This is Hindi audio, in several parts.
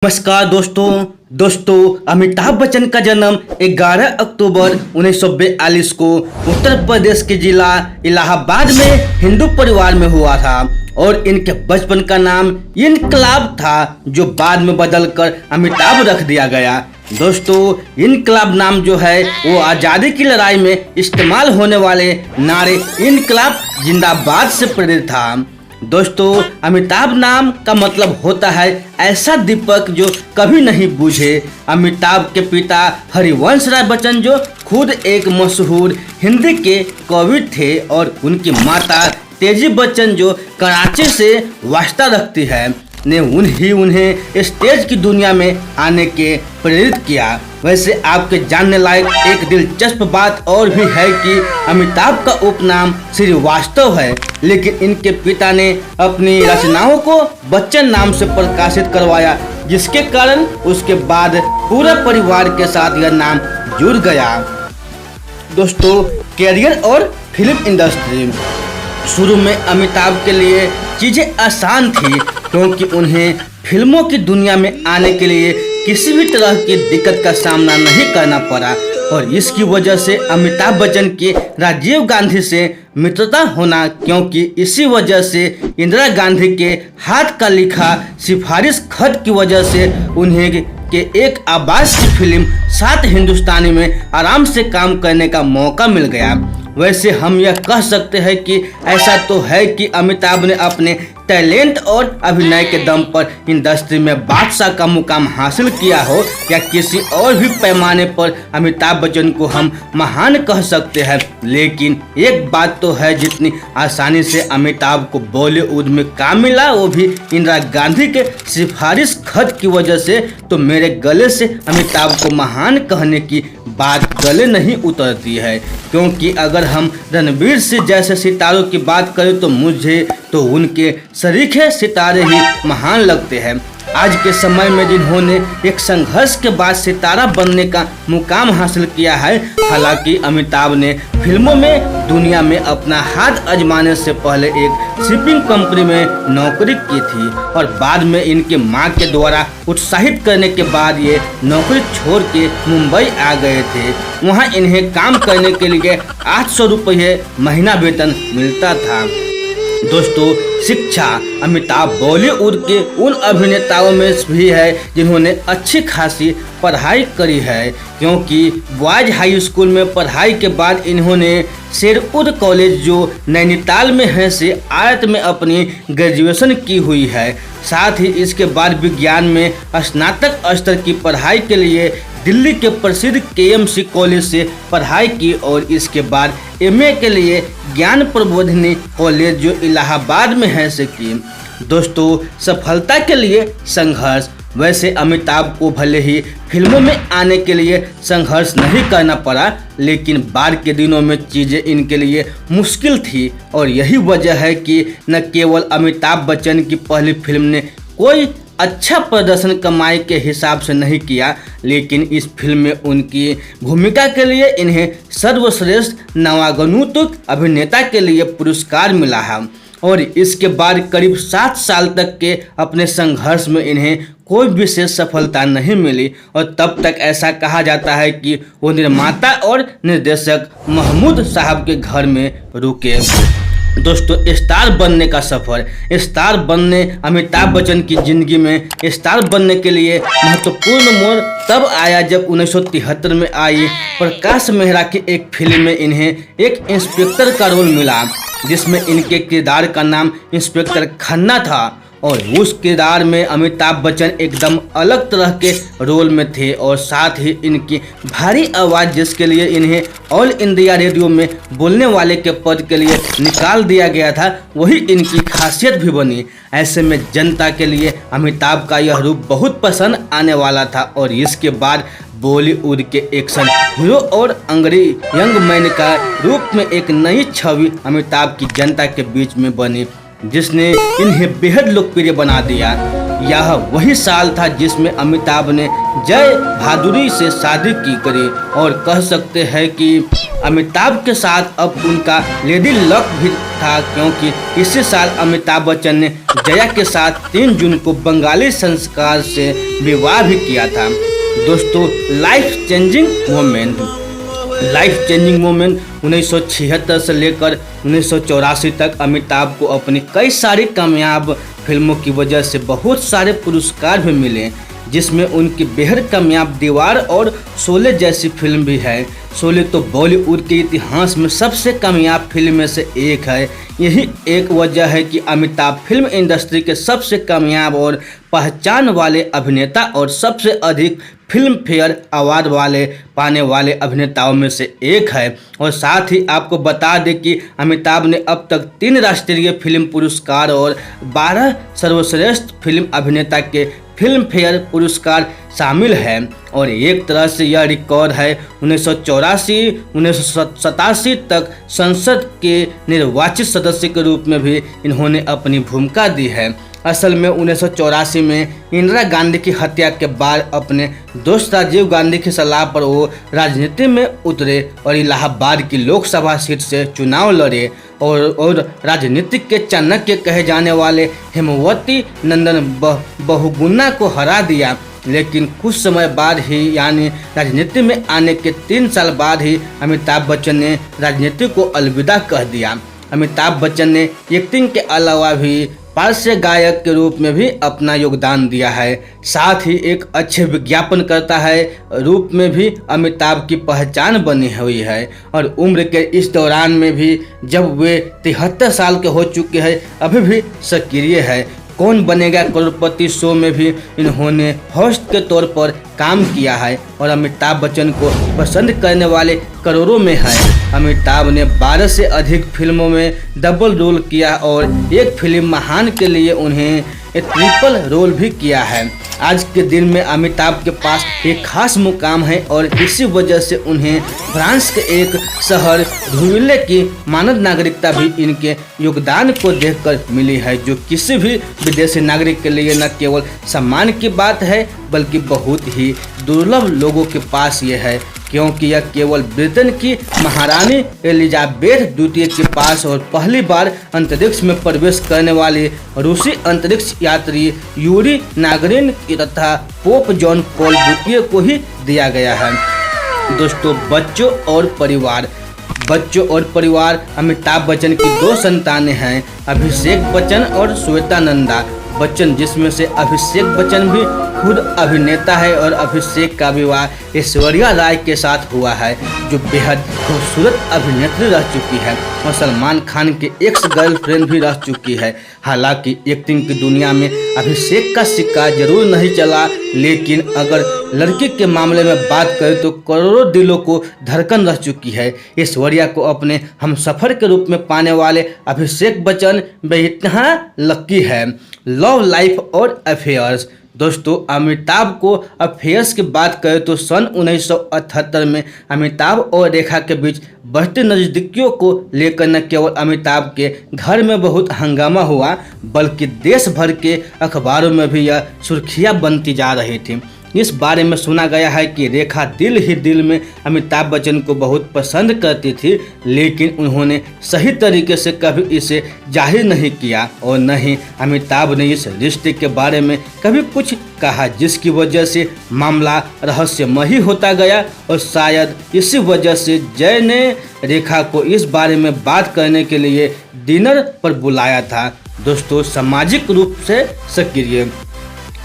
नमस्कार दोस्तों अमिताभ बच्चन का जन्म 11 अक्टूबर 1942 को उत्तर प्रदेश के जिला इलाहाबाद में हिंदू परिवार में हुआ था और इनके बचपन का नाम इनकलाब था, जो बाद में बदलकर अमिताभ रख दिया गया। दोस्तों, इनकलाब नाम जो है वो आज़ादी की लड़ाई में इस्तेमाल होने वाले नारे इनकलाब जिंदाबाद से प्रेरित था। दोस्तों, अमिताभ नाम का मतलब होता है ऐसा दीपक जो कभी नहीं बुझे। अमिताभ के पिता हरिवंश राय बच्चन जो खुद एक मशहूर हिंदी के कवि थे और उनकी माता तेजी बच्चन जो कराची से वास्ता रखती है ने उन्हें स्टेज की दुनिया में आने के प्रेरित किया। वैसे आपके जानने लायक एक दिलचस्प बात और भी है कि अमिताभ का उपनाम श्रीवास्तव है, लेकिन इनके पिता ने अपनी रचनाओं को बच्चन नाम से प्रकाशित करवाया, जिसके कारण उसके बाद पूरे परिवार के साथ यह नाम जुड़ गया। दोस्तों, कैरियर और फिल्म इंडस्ट्री। शुरू में अमिताभ के लिए चीज़ें आसान थी क्योंकि उन्हें फिल्मों की दुनिया में आने के लिए किसी भी तरह की दिक्कत का सामना नहीं करना पड़ा और इसकी वजह से अमिताभ बच्चन की राजीव गांधी से मित्रता होना, क्योंकि इसी वजह से इंदिरा गांधी के हाथ का लिखा सिफारिश खत की वजह से उन्हें के एक आवाज की फिल्म 7 हिंदुस्तानी में आराम से काम करने का मौका मिल गया। वैसे हम यह कह सकते हैं कि ऐसा तो है कि अमिताभ ने अपने टैलेंट और अभिनय के दम पर इंडस्ट्री में बादशाह का मुकाम हासिल किया हो, या किसी और भी पैमाने पर अमिताभ बच्चन को हम महान कह सकते हैं। लेकिन एक बात तो है, जितनी आसानी से अमिताभ को बॉलीवुड में काम मिला वो भी इंदिरा गांधी के सिफारिश खत की वजह से, तो मेरे गले से अमिताभ को महान कहने की बात गले नहीं उतरती है। क्योंकि अगर हम रणवीर सिंह जैसे सितारों की बात करें तो मुझे तो उनके सरीखे सितारे ही महान लगते हैं। आज के समय में जिन्होंने एक संघर्ष के बाद सितारा बनने का मुकाम हासिल किया है। हालांकि अमिताभ ने फिल्मों में दुनिया में अपना हाथ आजमाने से पहले एक शिपिंग कंपनी में नौकरी की थी और बाद में इनके मां के द्वारा उत्साहित करने के बाद ये नौकरी छोड़ के मुंबई आ गए थे। वहां इन्हें काम करने के लिए 800 रुपये महीना वेतन मिलता था। दोस्तों, शिक्षा। अमिताभ बॉलीवुड के उन अभिनेताओं में भी है जिन्होंने अच्छी खासी पढ़ाई करी है, क्योंकि बॉयज हाई स्कूल में पढ़ाई के बाद इन्होंने शेरपुर कॉलेज जो नैनीताल में है से आर्ट में अपनी ग्रेजुएशन की हुई है। साथ ही इसके बाद विज्ञान में स्नातक स्तर की पढ़ाई के लिए दिल्ली के प्रसिद्ध केएमसी कॉलेज से पढ़ाई की और इसके बाद एमए के लिए ज्ञान प्रबोधिनी कॉलेज जो इलाहाबाद में है से की। दोस्तों, सफलता के लिए संघर्ष। वैसे अमिताभ को भले ही फिल्मों में आने के लिए संघर्ष नहीं करना पड़ा, लेकिन बाद के दिनों में चीज़ें इनके लिए मुश्किल थी और यही वजह है कि न केवल अमिताभ बच्चन की पहली फिल्म ने कोई अच्छा प्रदर्शन कमाई के हिसाब से नहीं किया, लेकिन इस फिल्म में उनकी भूमिका के लिए इन्हें सर्वश्रेष्ठ नवागतुक अभिनेता के लिए पुरस्कार मिला है और इसके बाद करीब 7 साल तक के अपने संघर्ष में इन्हें कोई विशेष सफलता नहीं मिली और तब तक ऐसा कहा जाता है कि वो निर्माता और निर्देशक महमूद साहब के घर में रुके। दोस्तों, स्टार बनने का सफर। स्टार बनने अमिताभ बच्चन की जिंदगी में स्टार बनने के लिए महत्वपूर्ण मोड़ तब आया जब 1973 में आई प्रकाश मेहरा की एक फिल्म में इन्हें एक इंस्पेक्टर का रोल मिला, जिसमें इनके किरदार का नाम इंस्पेक्टर खन्ना था और उस किरदार में अमिताभ बच्चन एकदम अलग तरह के रोल में थे और साथ ही इनकी भारी आवाज़, जिसके लिए इन्हें ऑल इंडिया रेडियो में बोलने वाले के पद के लिए निकाल दिया गया था, वही इनकी खासियत भी बनी। ऐसे में जनता के लिए अमिताभ का यह रूप बहुत पसंद आने वाला था और इसके बाद बॉलीवुड के एक्शन हीरो और अंग्रेजी यंग मैन का रूप में एक नई छवि अमिताभ की जनता के बीच में बनी, जिसने इन्हें बेहद लोकप्रिय बना दिया। यह वही साल था जिसमें अमिताभ ने जय बहादुरी से शादी की करी और कह सकते हैं कि अमिताभ के साथ अब उनका लेडी लक भी था, क्योंकि इसी साल अमिताभ बच्चन ने जया के साथ 3 जून को बंगाली संस्कार से विवाह भी किया था। दोस्तों, लाइफ चेंजिंग मोमेंट 1976 से लेकर 1984 तक अमिताभ को अपनी कई सारी कामयाब फिल्मों की वजह से बहुत सारे पुरस्कार भी मिले, जिसमें उनकी बेहद कामयाब दीवार और शोले जैसी फिल्म भी है। शोले तो बॉलीवुड के इतिहास में सबसे कामयाब फिल्म में से एक है। यही एक वजह है कि अमिताभ फिल्म इंडस्ट्री के सबसे कामयाब और पहचान वाले अभिनेता और सबसे अधिक फिल्म फेयर अवार्ड पाने वाले अभिनेताओं में से एक है। और साथ ही आपको बता दें कि अमिताभ ने अब तक 3 राष्ट्रीय फिल्म पुरस्कार और 12 सर्वश्रेष्ठ फिल्म अभिनेता के फिल्म फेयर पुरस्कार शामिल है। और एक तरह से यह रिकॉर्ड है 1984-1987 तक संसद के निर्वाचित सदस्य के रूप में भी इन्होंने अपनी भूमिका दी है। असल में 1984 में इंदिरा गांधी की हत्या के बाद अपने दोस्त राजीव गांधी की सलाह पर वो राजनीति में उतरे और इलाहाबाद की लोकसभा सीट से चुनाव लड़े और राजनीतिक के चाणक्य कहे जाने वाले हेमवती नंदन बहुगुणा को हरा दिया। लेकिन कुछ समय बाद ही, यानी राजनीति में आने के 3 साल बाद ही अमिताभ बच्चन ने राजनीति को अलविदा कह दिया। अमिताभ बच्चन ने एक्टिंग के अलावा भी पार्श्व गायक के रूप में भी अपना योगदान दिया है। साथ ही एक अच्छे विज्ञापनकर्ता है रूप में भी अमिताभ की पहचान बनी हुई है। और उम्र के इस दौरान में भी, जब वे 73 साल के हो चुके हैं, अभी भी सक्रिय है। कौन बनेगा करोड़पति शो में भी इन्होंने होस्ट के तौर पर काम किया है और अमिताभ बच्चन को पसंद करने वाले करोड़ों में है। अमिताभ ने 12 से अधिक फिल्मों में डबल रोल किया और एक फिल्म महान के लिए उन्हें ट्रिपल रोल भी किया है। आज के दिन में अमिताभ के पास एक खास मुकाम है और इसी वजह से उन्हें फ्रांस के एक शहर धुविले की मानव नागरिकता भी इनके योगदान को देखकर मिली है, जो किसी भी विदेशी नागरिक के लिए न केवल सम्मान की बात है बल्कि बहुत ही दुर्लभ लोगों के पास ये है, क्योंकि यह केवल ब्रिटेन की महारानी एलिजाबेथ द्वितीय के पास और पहली बार अंतरिक्ष में प्रवेश करने वाले रूसी अंतरिक्ष यात्री यूरी नागरिन तथा पोप जॉन पॉल द्वितीय को ही दिया गया है। दोस्तों, बच्चों और परिवार अमिताभ बच्चन की 2 संतानें हैं, अभिषेक बच्चन और श्वेता नंदा बच्चन, जिसमें से अभिषेक बच्चन भी खुद अभिनेता है और अभिषेक का विवाह ऐश्वर्या राय के साथ हुआ है, जो बेहद खूबसूरत अभिनेत्री रह चुकी है और सलमान खान की एक्स गर्लफ्रेंड भी रह चुकी है। हालांकि एक्टिंग की दुनिया में अभिषेक का सिक्का जरूर नहीं चला, लेकिन अगर लड़की के मामले में बात करें तो करोड़ों दिलों को धड़कन रह चुकी है। ऐश्वर्या को अपने हमसफर के रूप में पाने वाले अभिषेक बच्चन बेहद लकी है। लव लाइफ और अफेयर्स। दोस्तों, अमिताभ को अफेयर्स की बात करें तो सन 1978 में अमिताभ और रेखा के बीच बढ़ती नज़दीकियों को लेकर न केवल अमिताभ के घर में बहुत हंगामा हुआ, बल्कि देश भर के अखबारों में भी यह सुर्खियां बनती जा रही थी। इस बारे में सुना गया है कि रेखा दिल ही दिल में अमिताभ बच्चन को बहुत पसंद करती थी, लेकिन उन्होंने सही तरीके से कभी इसे जाहिर नहीं किया और न ही अमिताभ ने इस रिश्ते के बारे में कभी कुछ कहा, जिसकी वजह से मामला रहस्यमयी होता गया। और शायद इसी वजह से जय ने रेखा को इस बारे में बात करने के लिए डिनर पर बुलाया था। दोस्तों, सामाजिक रूप से सक्रिय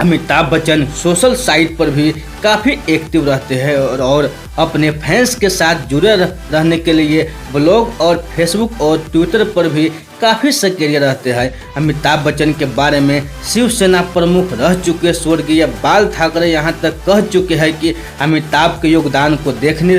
अमिताभ बच्चन सोशल साइट पर भी काफ़ी एक्टिव रहते हैं और अपने फैंस के साथ जुड़े रहने के लिए ब्लॉग और फेसबुक और ट्विटर पर भी काफ़ी सक्रिय रहते हैं। अमिताभ बच्चन के बारे में शिवसेना प्रमुख रह चुके स्वर्गीय बाल ठाकरे यहाँ तक कह चुके हैं कि अमिताभ के योगदान को देखने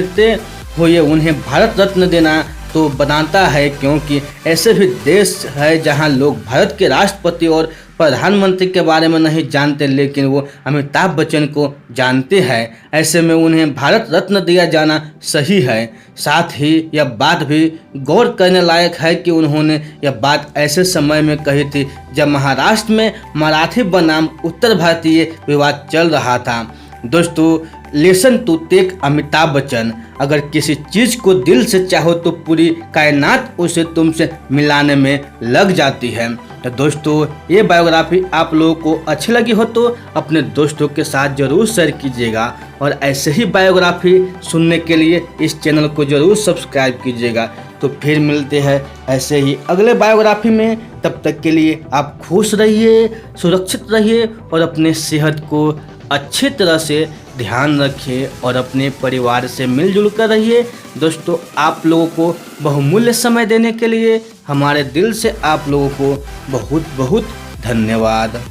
हुए उन्हें भारत रत्न देना तो बनाता है, क्योंकि ऐसे भी देश है जहां लोग भारत के राष्ट्रपति और प्रधानमंत्री के बारे में नहीं जानते, लेकिन वो अमिताभ बच्चन को जानते हैं। ऐसे में उन्हें भारत रत्न दिया जाना सही है। साथ ही यह बात भी गौर करने लायक है कि उन्होंने यह बात ऐसे समय में कही थी जब महाराष्ट्र में मराठी बनाम उत्तर भारतीय विवाद चल रहा था। दोस्तों lesson to take Amitabh Bachchan, अगर किसी चीज़ को दिल से चाहो तो पूरी कायनात उसे तुमसे मिलाने में लग जाती है। तो दोस्तों ये बायोग्राफी आप लोगों को अच्छी लगी हो तो अपने दोस्तों के साथ ज़रूर शेयर कीजिएगा और ऐसे ही बायोग्राफी सुनने के लिए इस चैनल को ज़रूर सब्सक्राइब कीजिएगा। तो फिर मिलते हैं ऐसे ही अगले बायोग्राफी में, तब तक के लिए आप खुश रहिए, सुरक्षित रहिए और अपने सेहत को अच्छी तरह से ध्यान रखिए और अपने परिवार से मिलजुल कर रहिए। दोस्तों आप लोगों को बहुमूल्य समय देने के लिए हमारे दिल से आप लोगों को बहुत बहुत धन्यवाद।